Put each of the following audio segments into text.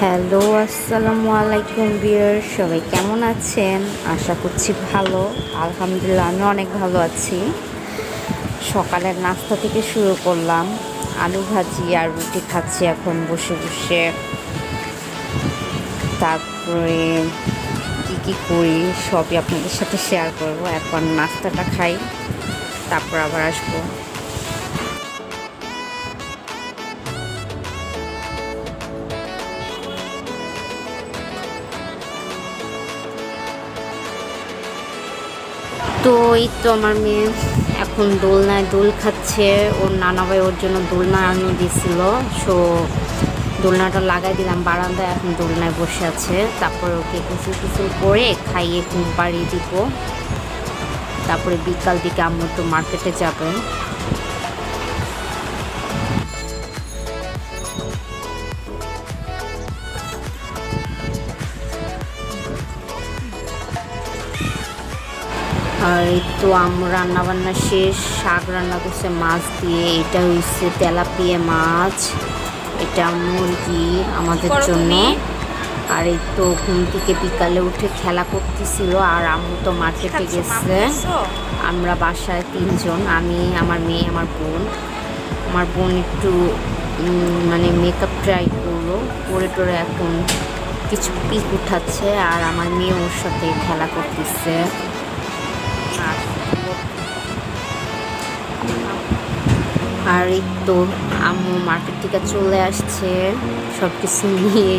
Hello, আসসালামু আলাইকুম viewer, সবাই কেমন আছেন? আশা করছি ভালো। আলহামদুলিল্লাহ আমি অনেক ভালো আছি। সকালের নাস্তা থেকে শুরু করলাম, আলু ভাজি আর রুটি খাচ্ছি এখন বসে বসে। তারপরে কী করি সবই আপনাদের সাথে শেয়ার করব। এখন নাস্তাটা খাই, তারপর আবার আসবো। তো এই তো আমার মেয়ে এখন দোলনায় দোল খাচ্ছে। ওর নানা ভাই ওর জন্য দোলনা আনিয়ে দিয়েছিল, সো দোলনাটা লাগাই দিলাম বারান্দায়। এখন দোলনায় বসে আছে। তারপরে ওকে কিছু করে খাইয়ে ঘুম পাড়িয়ে দিব। তারপরে বিকাল দিকে আম্মু তো মার্কেটে যাবে। আর এই তো আম্মু রান্নাবান্না শেষ। শাক রান্না করছে মাছ দিয়ে, এটা হচ্ছে তেলাপিয়া মাছ, এটা মুরগি আমাদের জন্য। আর এই তো ঘুম থেকে বিকালে উঠে খেলা করতেছিল। আর আম্মু তো মার্কেটে গেছে। আমরা বাসায় তিনজন, আমি, আমার মেয়ে, আমার বোন। আমার বোন একটু মানে মেকআপ ট্রাই করলো, করে টোরে এখন কিছু পিক উঠাচ্ছে। আর আমার মেয়ে ওর সাথে খেলা করতেছে। আর এই তো আম্মু মার্কেট থেকে চলে আসছে সব কিছু নিয়ে।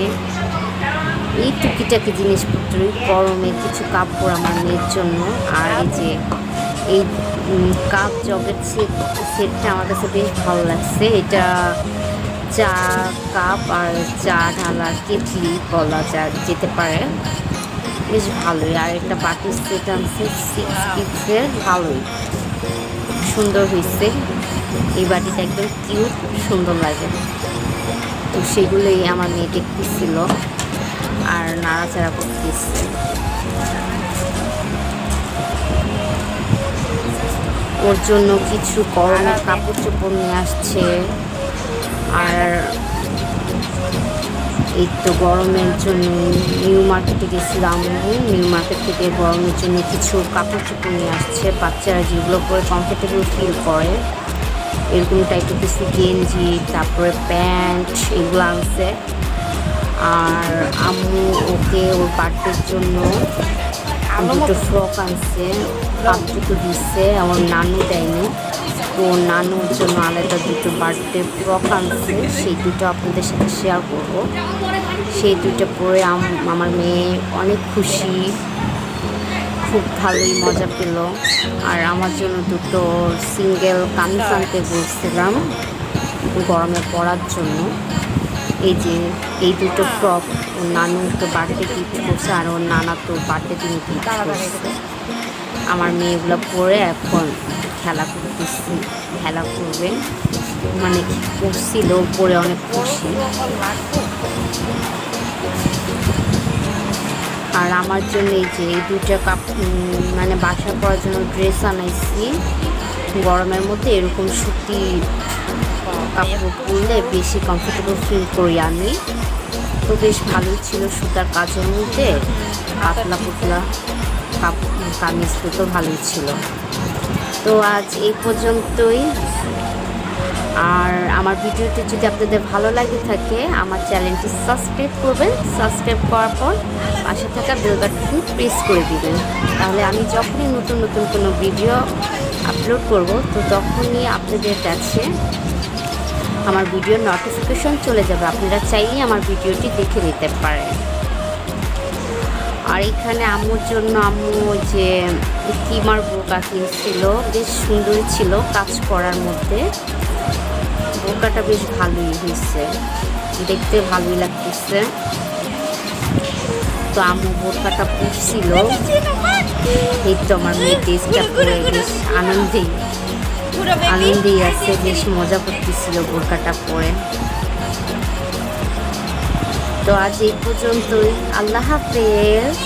এই টুকিটাকি জিনিসপত্র, গরমে কিছু কাপড় আমার মেয়ের জন্য। আর এই যে এই কাপ জগের সেটটা আমার কাছে বেশ ভালো লাগছে। এটা চা কাপ আর চা ঢালার কেটলি বলা যেতে পারে, বেশ ভালোই। আর একটা বাটির সেট আনছে 6 পিসের, ভালোই সুন্দর হয়েছে। এই বাটিটা একদম কিউট, সুন্দর লাগে। তো সেগুলোই আমার মেয়ে দেখতেছিল আর নাড়াচাড়া করতেছে। ওর জন্য কিছু গরমের কাপড় চোপড় নিয়ে আসছে। আর এই তো গরমের জন্য নিউ মার্কেটে গেছিলাম। নিউ মার্কেট থেকে গরমের জন্য কিছু কাপড় চোপড় নিয়ে আসছে, বাচ্চারা যেগুলো পরে কমফোর্টেবল ফিল করে এরকম টাইপের কিছু গেঞ্জি, তারপরে প্যান্ট, এগুলো আনছে। আর আম্মু ওকে ওর বার্থডের জন্য দুটো ফ্রক আনছে, হাফ দুটো দিচ্ছে। আমার নানু দেয়নি, ওর নানুর জন্য আলাদা দুটো বার্থডে ফ্রক আনছে। সেই দুটো আপনাদের সাথে শেয়ার করব। সেই দুটো পরে আমার মেয়ে অনেক খুশি, খুব ভালোই মজা পেল। আর আমার জন্য দুটো সিঙ্গেল কামিজ আনতে বলছিলাম গরমে পরার জন্য। এই যে এই দুটো ফ্রক ওর নানু তো বার্থডে গিফট করছে, আর ওর নানা তো বার্থডে দিনে গিফট করছে। আমার মেয়েগুলো পরে এখন খেলা করবে, মানে করছিল, পরে অনেক খুশি। আর আমার জন্য এই যে এই দুইটা মানে বাসা পরার জন্য ড্রেস আনাইছি। গরমের মধ্যে এরকম সুতি কাপড় পরলে বেশি কমফোর্টেবল ফিল করি আমি। তো বেশ ভালোই ছিল, সুতার কাজের মধ্যে পাতলা পুতলা কামিজ তো ভালোই ছিল। তো আজ এই পর্যন্তই। আর আমার ভিডিওটি যদি আপনাদের ভালো লাগে থাকে আমার চ্যানেলটি সাবস্ক্রাইব করবেন। সাবস্ক্রাইব করার পর পাশে থাকা বেল বাটনটি প্রেস করে দিবেন, তাহলে আমি যখনই নতুন কোনো ভিডিও আপলোড করব তো তখনই আপনাদের কাছে আমার ভিডিওর নোটিফিকেশন চলে যাবে। আপনারা চাইলেই আমার ভিডিওটি দেখে নিতে পারেন। আর এখানে আম্মুর জন্য আম্মু যে কিমার বোরকা কিনছিল, বেশ সুন্দরই ছিল কাজ করার মধ্যে। বোরকাটা বেশ ভালোই হয়েছে, দেখতে ভালোই লাগতেছে। তো আম্মু বোরকাটা পরছিল। এই তো আমার মেয়ে ড্রেসটা পরে বেশ আনন্দেই আছে, বেশ মজা করতেছিল বোরকাটা পরে। তো আজ এই পর্যন্তই, আল্লাহ হাফেজ।